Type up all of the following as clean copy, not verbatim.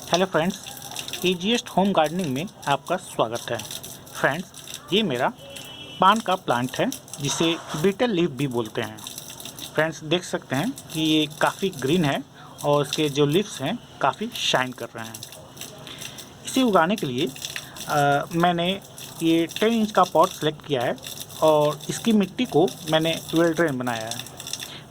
Hello friends, easiest home gardening में आपका स्वागत है। फ्रेंड्स, ये मेरा पान का प्लांट है जिसे बीटल लीफ भी बोलते हैं। फ्रेंड्स, देख सकते हैं कि ये काफ़ी ग्रीन है और इसके जो लीव्स हैं काफ़ी शाइन कर रहे हैं। इसे उगाने के लिए मैंने ये 10 इंच का पॉट सेलेक्ट किया है और इसकी मिट्टी को मैंने वेल ड्रेन बनाया है।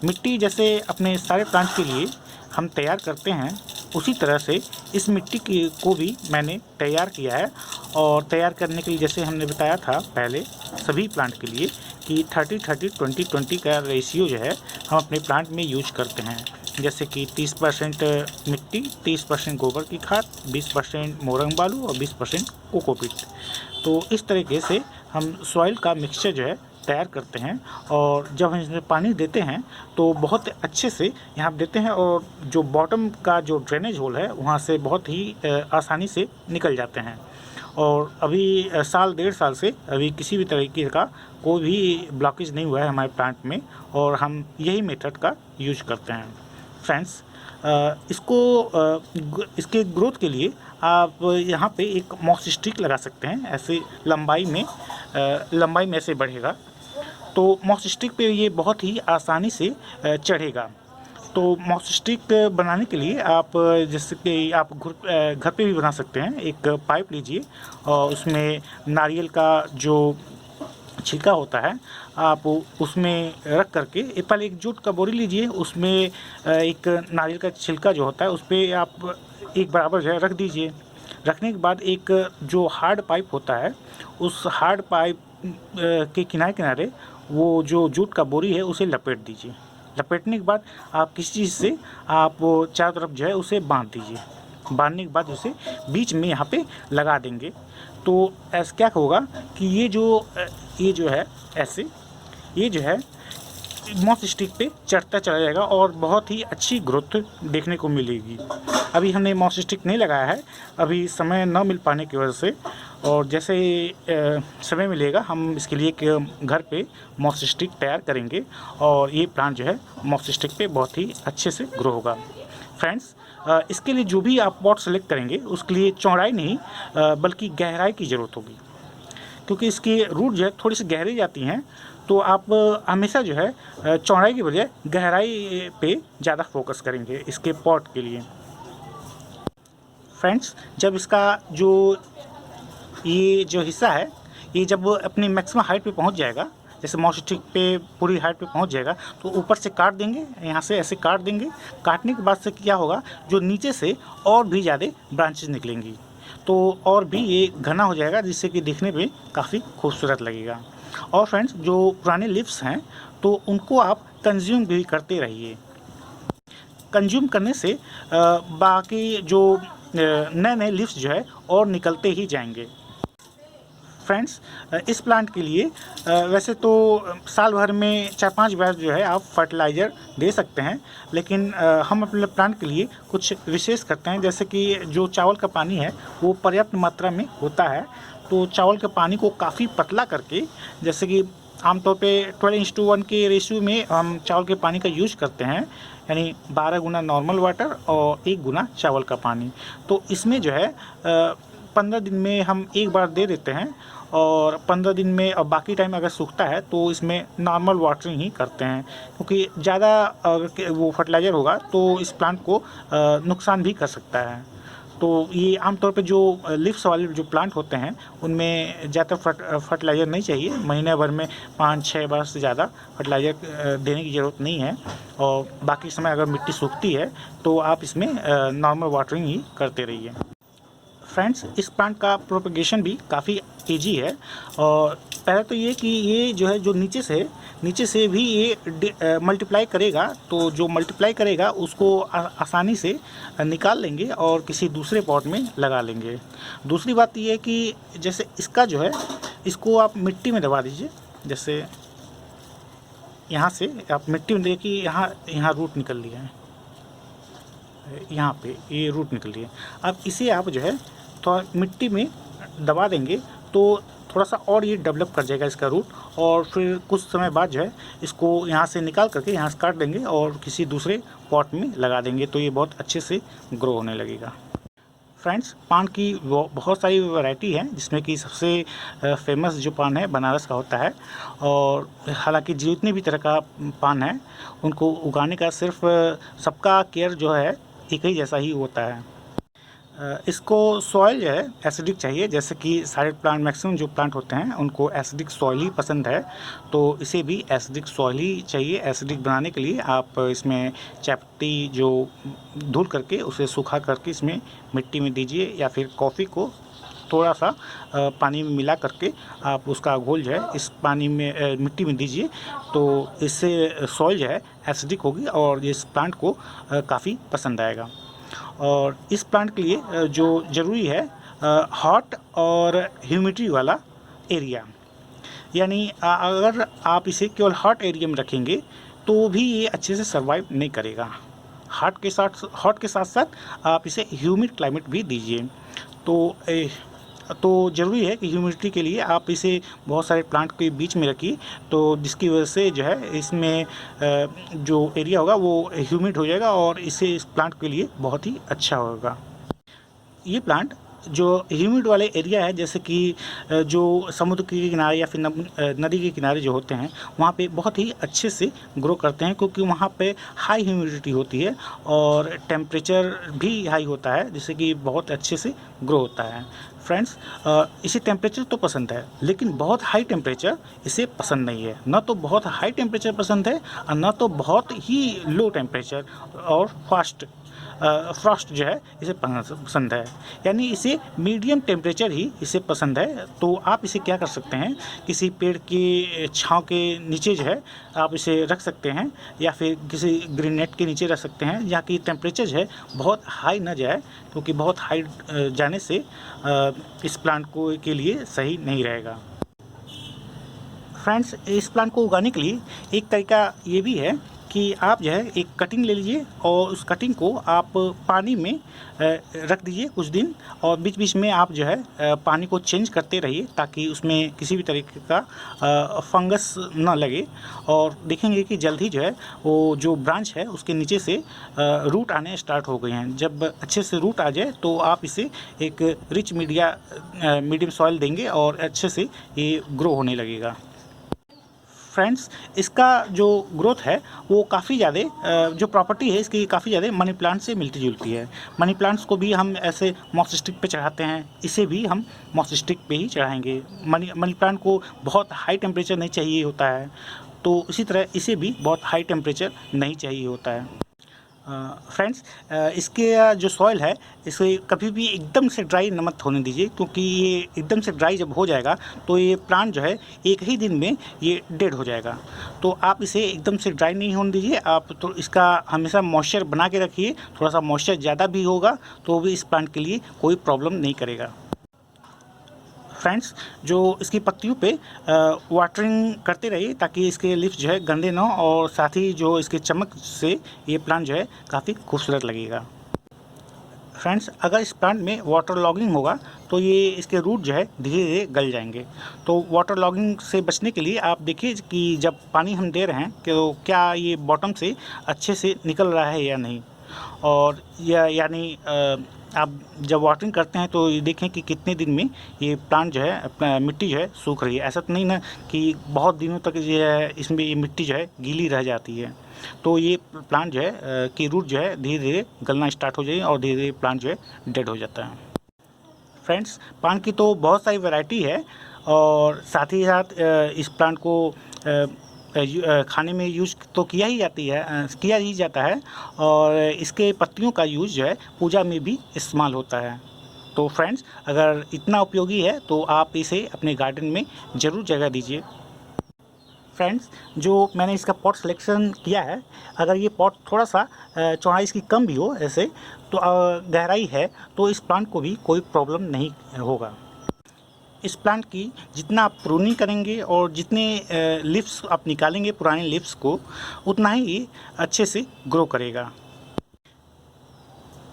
मिट्टी जैसे अपने सारे प्लांट के लिए हम तैयार करते हैं, उसी तरह से इस मिट्टी को भी मैंने तैयार किया है। और तैयार करने के लिए जैसे हमने बताया था पहले सभी प्लांट के लिए कि 30-30-20-20 का रेशियो जो है हम अपने प्लांट में यूज करते हैं। जैसे कि 30% मिट्टी, 30% गोबर की खाद, 20% मोरंग बालू और 20% कोकोपीट। तो इस तरीके से हम सॉइल का मिक्सचर जो है तैयार करते हैं और जब हम इसमें पानी देते हैं तो बहुत अच्छे से यहाँ देते हैं और जो बॉटम का जो ड्रेनेज होल है वहाँ से बहुत ही आसानी से निकल जाते हैं। और अभी साल 1.5 साल से अभी किसी भी तरीके का कोई भी ब्लॉकेज नहीं हुआ है हमारे प्लांट में और हम यही मेथड का यूज करते हैं। फ्रेंड्स, इसके ग्रोथ के लिए आप यहाँ पे एक मॉस स्टिक लगा सकते हैं। ऐसे लंबाई में ऐसे बढ़ेगा तो मॉस स्टिक पे ये बहुत ही आसानी से चढ़ेगा। तो मॉस स्टिक बनाने के लिए आप जैसे कि आप घर पे भी बना सकते हैं। एक पाइप लीजिए और उसमें नारियल का जो छिलका होता है आप उसमें रख करके पहले एक जूट का बोरी लीजिए, उसमें एक नारियल का छिलका जो होता है उस पर आप एक बराबर जो है रख दीजिए। रखने के बाद एक जो हार्ड पाइप होता है उस हार्ड पाइप के किनारे किनारे वो जो जूट का बोरी है उसे लपेट दीजिए। लपेटने के बाद आप किसी चीज़ से आप चारों तरफ जो है उसे बांध दीजिए। बांधने के बाद उसे बीच में यहाँ पे लगा देंगे। तो ऐसा क्या होगा कि ये जो है ऐसे ये जो है मॉस स्टिक पे चढ़ता चला जाएगा और बहुत ही अच्छी ग्रोथ देखने को मिलेगी। अभी हमने मॉस स्टिक नहीं लगाया है, अभी समय न मिल पाने की वजह से, और जैसे समय मिलेगा हम इसके लिए घर पे मॉस स्टिक तैयार करेंगे और ये प्लांट जो है मॉस स्टिक पे बहुत ही अच्छे से ग्रो होगा। फ्रेंड्स, इसके लिए जो भी आप पॉट सेलेक्ट करेंगे उसके लिए चौड़ाई नहीं बल्कि गहराई की ज़रूरत होगी, क्योंकि इसकी रूट जो है थोड़ी सी गहरी जाती हैं। तो आप हमेशा जो है चौड़ाई की बजाय गहराई पे ज़्यादा फोकस करेंगे इसके पॉट के लिए। फ्रेंड्स, जब इसका ये जो हिस्सा है ये जब अपनी मैक्सिमम हाइट पे पहुंच जाएगा, जैसे मॉस स्टिक पे पूरी हाइट पे पहुंच जाएगा तो ऊपर से काट देंगे, यहाँ से ऐसे काट देंगे। काटने के बाद से क्या होगा, जो नीचे से और भी ज़्यादा ब्रांचेज निकलेंगी तो और भी ये घना हो जाएगा, जिससे कि दिखने पे काफ़ी खूबसूरत लगेगा। और फ्रेंड्स, जो पुराने लिव्स हैं तो उनको आप कंज्यूम भी करते रहिए। कंज्यूम करने से बाकी जो नए नए लिव्स जो है और निकलते ही जाएंगे। फ्रेंड्स, इस प्लांट के लिए वैसे तो साल भर में 4-5 बार जो है आप फर्टिलाइज़र दे सकते हैं, लेकिन हम अपने प्लांट के लिए कुछ विशेष करते हैं। जैसे कि जो चावल का पानी है वो पर्याप्त मात्रा में होता है, तो चावल के पानी को काफ़ी पतला करके, जैसे कि आमतौर पे 12:1 के रेशियो में हम चावल के पानी का यूज करते हैं, यानी 12 गुना नॉर्मल वाटर और 1 गुना चावल का पानी। तो इसमें जो है 15 दिन में हम एक बार दे देते हैं और 15 दिन में, और बाकी टाइम अगर सूखता है तो इसमें नॉर्मल वाटरिंग ही करते हैं, क्योंकि ज़्यादा अगर वो फर्टिलाइज़र होगा तो इस प्लांट को नुकसान भी कर सकता है। तो ये आमतौर पे जो लिव्स वाले जो प्लांट होते हैं उनमें ज़्यादा फर्टिलाइज़र नहीं चाहिए। महीने भर में 5-6 बार से ज़्यादा फर्टिलाइज़र देने की ज़रूरत नहीं है, और बाकी समय अगर मिट्टी सूखती है तो आप इसमें नॉर्मल वाटरिंग ही करते रहिए। फ्रेंड्स, इस प्लांट का प्रोपगेशन भी काफ़ी ईजी है। और पहले तो ये कि ये जो है जो नीचे से भी ये मल्टीप्लाई करेगा, तो जो मल्टीप्लाई करेगा उसको आसानी से निकाल लेंगे और किसी दूसरे पॉट में लगा लेंगे। दूसरी बात ये है कि जैसे इसका जो है इसको आप मिट्टी में दबा दीजिए। जैसे यहाँ से आप मिट्टी में देखिए, यहाँ रूट निकल लिया है, यहाँ पे ये रूट निकल रही है। अब इसे आप जो है थोड़ा मिट्टी में दबा देंगे तो थोड़ा सा और ये डेवलप कर जाएगा इसका रूट, और फिर कुछ समय बाद जो है इसको यहाँ से निकाल करके यहाँ से काट देंगे और किसी दूसरे पॉट में लगा देंगे, तो ये बहुत अच्छे से ग्रो होने लगेगा। फ्रेंड्स, पान की बहुत सारी वैरायटी है, जिसमें कि सबसे फेमस जो पान है बनारस का होता है। और हालांकि जितने भी तरह का पान है उनको उगाने का सिर्फ सबका केयर जो है एक ही जैसा ही होता है। इसको सॉइल जो है एसिडिक चाहिए, जैसे कि सारे प्लांट, मैक्सिमम जो प्लांट होते हैं उनको एसिडिक सॉइल ही पसंद है, तो इसे भी एसिडिक सॉइल ही चाहिए। एसिडिक बनाने के लिए आप इसमें चायपत्ती जो धुल करके उसे सूखा करके इसमें मिट्टी में दीजिए, या फिर कॉफ़ी को थोड़ा सा पानी में मिला करके आप उसका घोल जो है इस पानी में मिट्टी में दीजिए, तो इससे सॉइल जो है एसिडिक होगी और इस प्लांट को काफ़ी पसंद आएगा। और इस प्लांट के लिए जो ज़रूरी है हॉट और ह्यूमिडिटी वाला एरिया, यानी अगर आप इसे केवल हॉट एरिया में रखेंगे तो भी ये अच्छे से सर्वाइव नहीं करेगा। हॉट के साथ साथ आप इसे ह्यूमिड क्लाइमेट भी दीजिए। तो ज़रूरी है कि ह्यूमिडिटी के लिए आप इसे बहुत सारे प्लांट के बीच में रखिए, तो जिसकी वजह से जो है इसमें जो एरिया होगा वो ह्यूमिड हो जाएगा और इससे इस प्लांट के लिए बहुत ही अच्छा होगा। ये प्लांट जो ह्यूमिड वाले एरिया है, जैसे कि जो समुद्र के किनारे या फिर नदी के किनारे जो होते हैं वहाँ पे बहुत ही अच्छे से ग्रो करते हैं, क्योंकि वहाँ पे हाई ह्यूमिडिटी होती है और टेम्परेचर भी हाई होता है, जिससे कि बहुत अच्छे से ग्रो होता है। फ्रेंड्स, इसे टेम्परेचर तो पसंद है, लेकिन बहुत हाई टेम्परेचर इसे पसंद नहीं है। न तो बहुत हाई टेम्परेचर पसंद है और न तो बहुत ही लो टेम्परेचर और फ्रॉस्ट जो है इसे पसंद है, यानी इसे मीडियम टेम्परेचर ही इसे पसंद है। तो आप इसे क्या कर सकते हैं, किसी पेड़ की छांव के नीचे जो है आप इसे रख सकते हैं, या फिर किसी ग्रीन नेट के नीचे रख सकते हैं, जहाँ की टेम्परेचर जो है बहुत हाई ना जाए, क्योंकि बहुत हाई जाने से इस प्लांट को के लिए सही नहीं रहेगा। फ्रेंड्स, इस प्लांट को उगाने के लिए एक तरीका ये भी है कि आप जो है एक कटिंग ले लीजिए और उस कटिंग को आप पानी में रख दीजिए कुछ दिन, और बीच बीच में आप जो है पानी को चेंज करते रहिए, ताकि उसमें किसी भी तरीके का फंगस ना लगे। और देखेंगे कि जल्द ही जो है वो जो ब्रांच है उसके नीचे से रूट आने स्टार्ट हो गए हैं। जब अच्छे से रूट आ जाए तो आप इसे एक रिच मीडियम सॉइल देंगे और अच्छे से ये ग्रो होने लगेगा। फ्रेंड्स, इसका जो ग्रोथ है वो काफ़ी ज़्यादा, जो प्रॉपर्टी है इसकी काफ़ी ज़्यादा मनी प्लांट से मिलती जुलती है। मनी प्लांट्स को भी हम ऐसे मॉस स्टिक पे चढ़ाते हैं, इसे भी हम मॉस स्टिक पे ही चढ़ाएंगे। मनी प्लांट को बहुत हाई टेम्परेचर नहीं चाहिए होता है, तो इसी तरह इसे भी बहुत हाई टेम्परेचर नहीं चाहिए होता है। फ्रेंड्स, इसके जो सॉइल है इसे कभी भी एकदम से ड्राई न मत होने दीजिए, क्योंकि ये एकदम से ड्राई जब हो जाएगा तो ये प्लांट जो है एक ही दिन में ये डेड हो जाएगा। तो आप इसे एकदम से ड्राई नहीं होने दीजिए, आप तो इसका हमेशा मॉइस्चर बना के रखिए। थोड़ा सा मॉइस्चर ज़्यादा भी होगा तो भी इस प्लांट के लिए कोई प्रॉब्लम नहीं करेगा। फ्रेंड्स, जो इसकी पत्तियों पे वाटरिंग करते रहिए, ताकि इसके लीफ जो है गंदे ना हो, और साथ ही जो इसके चमक से ये प्लांट जो है काफ़ी खूबसूरत लगेगा। फ्रेंड्स, अगर इस प्लांट में वाटर लॉगिंग होगा तो ये इसके रूट जो है धीरे धीरे गल जाएंगे। तो वाटर लॉगिंग से बचने के लिए आप देखिए कि जब पानी हम दे रहे हैं तो क्या ये बॉटम से अच्छे से निकल रहा है या नहीं। और यानी आप जब वाटरिंग करते हैं तो ये देखें कि कितने दिन में ये प्लांट जो है अपना मिट्टी जो है सूख रही है। ऐसा तो नहीं ना कि बहुत दिनों तक जो है इसमें ये मिट्टी जो है गीली रह जाती है। तो ये प्लांट जो है की रूट जो है धीरे धीरे गलना स्टार्ट हो जाएगी और धीरे धीरे प्लांट जो है डेड हो जाता है। फ्रेंड्स, पान की तो बहुत सारी वैरायटी है, और साथ ही साथ इस प्लांट को खाने में यूज तो किया ही जाता है, और इसके पत्तियों का यूज जो है पूजा में भी इस्तेमाल होता है। तो फ्रेंड्स, अगर इतना उपयोगी है तो आप इसे अपने गार्डन में ज़रूर जगह दीजिए। फ्रेंड्स, जो मैंने इसका पॉट सिलेक्शन किया है, अगर ये पॉट थोड़ा सा चौड़ाई इसकी कम भी हो ऐसे, तो गहराई है, तो इस प्लांट को भी कोई प्रॉब्लम नहीं होगा। इस प्लांट की जितना आप प्रूनिंग करेंगे और जितने लीव्स आप निकालेंगे पुराने लीव्स को, उतना ही अच्छे से ग्रो करेगा।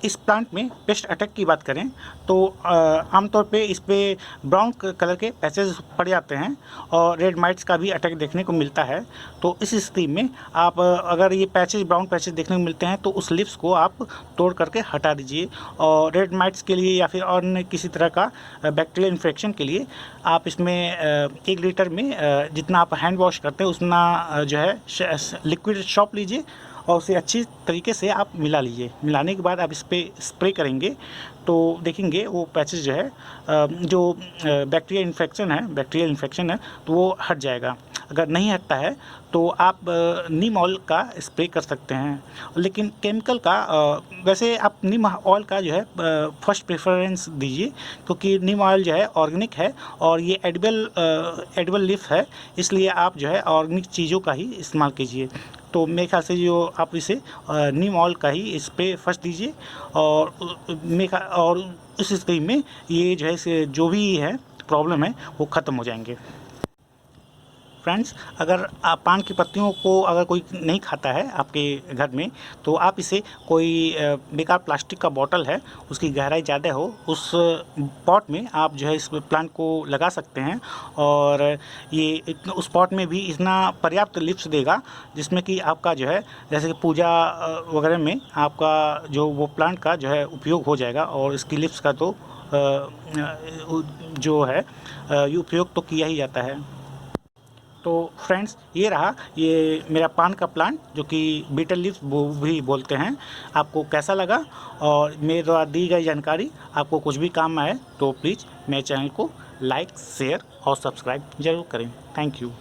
इस प्लांट में पेस्ट अटैक की बात करें तो आमतौर पे इस पे ब्राउन कलर के पैचेज पड़ जाते हैं और रेड माइट्स का भी अटैक देखने को मिलता है। तो इस स्थिति में आप अगर ये पैचेज ब्राउन पैचेज देखने को मिलते हैं तो उस लीव्स को आप तोड़ करके हटा दीजिए। और रेड माइट्स के लिए या फिर अन्य किसी तरह का बैक्टीरियल इन्फेक्शन के लिए आप इसमें 1 लीटर में जितना आप हैंड वॉश करते हैं उतना जो है लिक्विड सॉप लीजिए और उसे अच्छी तरीके से आप मिला लीजिए। मिलाने के बाद आप इस पर स्प्रे करेंगे तो देखेंगे वो पैचेज जो है जो बैक्टीरियल इन्फेक्शन है तो वो हट जाएगा। अगर नहीं हटता है तो आप नीम ऑयल का स्प्रे कर सकते हैं। लेकिन केमिकल का वैसे आप नीम ऑयल का जो है फर्स्ट प्रेफरेंस दीजिए, क्योंकि नीम ऑयल जो है ऑर्गेनिक है और ये एडिबल लीफ है, इसलिए आप जो है ऑर्गेनिक चीज़ों का ही इस्तेमाल कीजिए। तो मेरे ख्याल से जो आप इसे नीम ऑयल का ही इस पर फर्स्ट दीजिए और इस स्थिति में ये जो है जो भी है प्रॉब्लम है वो ख़त्म हो जाएंगे। फ्रेंड्स, अगर आप पान की पत्तियों को अगर कोई नहीं खाता है आपके घर में तो आप इसे कोई बेकार प्लास्टिक का बॉटल है उसकी गहराई ज़्यादा हो उस पॉट में आप जो है इस प्लांट को लगा सकते हैं और ये उस पॉट में भी इतना पर्याप्त लिप्स देगा जिसमें कि आपका जो है जैसे कि पूजा वगैरह में आपका जो वो प्लांट का जो है उपयोग हो जाएगा और इसकी लिप्स का तो जो है ये उपयोग तो किया ही जाता है। तो फ्रेंड्स, ये रहा ये मेरा पान का प्लांट जो कि बीटल लीफ भी बोलते हैं। आपको कैसा लगा और मेरे द्वारा दी गई जानकारी आपको कुछ भी काम आए तो प्लीज़ मेरे चैनल को लाइक, शेयर और सब्सक्राइब ज़रूर करें। Thank you.